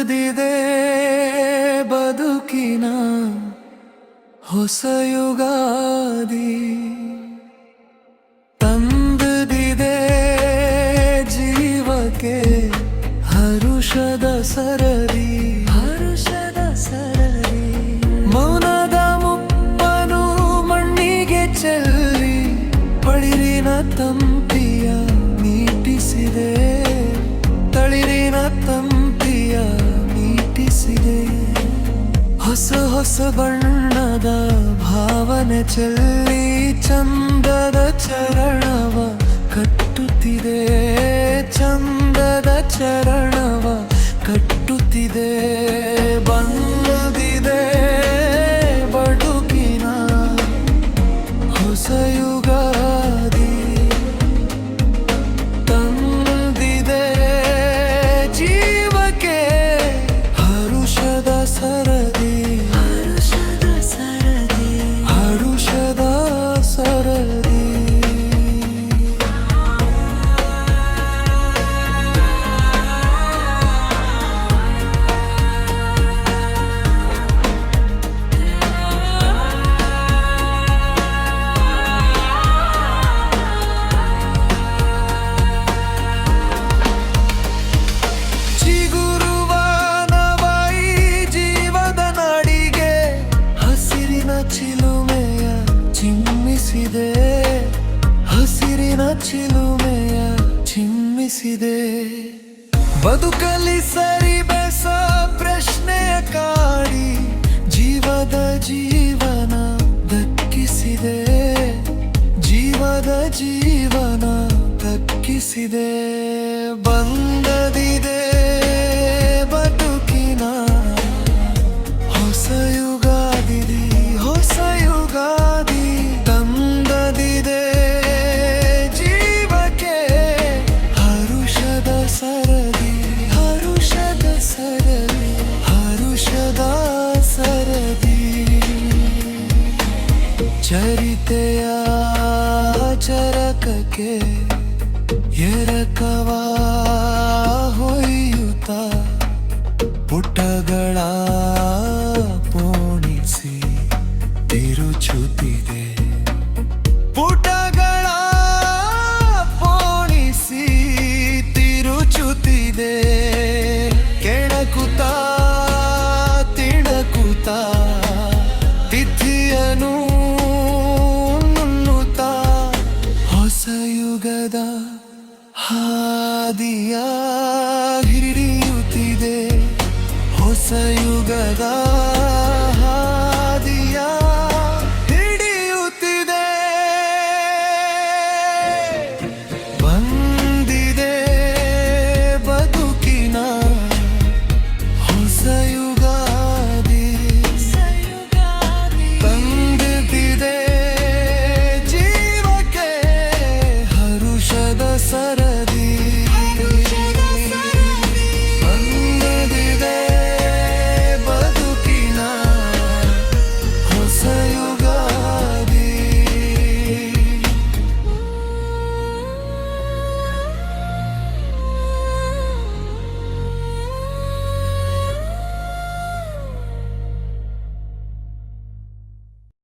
ತಂದಿದೆ ಬದುಕಿನ ಹೊಸ ಯುಗಾದಿ, ತಂದಿದೆ ಜೀವಕ್ಕೆ ಹರುಷದ ಸರದಿ, ಹರುಷದ ಸರದಿ. ಮೌನದ ಮುಪ್ಪನು ಮಣ್ಣಿಗೆ ಚೆಲ್ಲಿ ಪಳಿರಿನ ತಂಪಿಯ ನೀಟಿಸಿದೆ, ತಳಿರಿನ ತಂಪಿಯ ನೀಟಿಸಿದೆ. ಹೊಸ ಹೊಸ ಬಣ್ಣದ ಭಾವನೆ ಚೆಲ್ಲಿ ಚಂದದ ಚರಣವ ಕಟ್ಟುತ್ತಿದೆ, ಚಂದದ ಚರಣವ ಕಟ್ಟುತ್ತಿದೆ. ಬಂದಿದೆ ಬದುಕಿನ ಹೊಸ ಯುಗಾದಿ, ತಂದಿದೆ ಜೀವಕ್ಕೆ ಹರುಷದ ಸರದಿ, ಹರುಷದ ಸರದಿ, ಹರುಷದ ಸರದಿ. ಚಿಲುಮೆಯ ಚಿಮ್ಮಿಸಿದೆ, ಹಸಿರಿನ ಚಿಲುಮೆಯ ಚಿಮ್ಮಿಸಿದೆ. ಬದುಕಲಿ ಸರಿ ಬೆಸ ಪ್ರಶ್ನೆಯ ಕಾಡಿ ಜೀವದ ಜೀವನ ದಕ್ಕಿಸಿದೆ, ಜೀವದ ಜೀವನ ದಕ್ಕಿಸಿದೆ. ಬಂದದಿದೆ ಬದುಕಿನ ಹೊಸ ಯುಗಾದಿ, ಹೊಸ ಯುಗಾದಿ. ತಂದದಿದೆ ಜೀವಕ್ಕೆ ಹರುಷದ ಸರದಿ, ಹರುಷದ ಸರದಿ, ಹರುಷದ ಸರದಿ. ಚರಿತೆಯ ಚರಕಕ್ಕೆ ಎರಕವಾ ಹೊಯ್ಯುತ್ತ ಪುಟಗಳ ಪೋಣಿಸಿ ತಿರುಚುತ್ತಿದೆ, ಪುಟಗಳ ಪೋಣಿಸಿ ತಿರುಚುತ್ತಿದೆ. ಕೆಣಕುತ್ತ ತಿಣಕುತ್ತ ತಿಥಿಯನು ನುಣ್ಣುತ್ತ ಹೊಸ ಯುಗದ ಹಾದಿಯ ಹಿಡಿಯುತ್ತಿದೆ, ಹೊಸ ಯುಗದ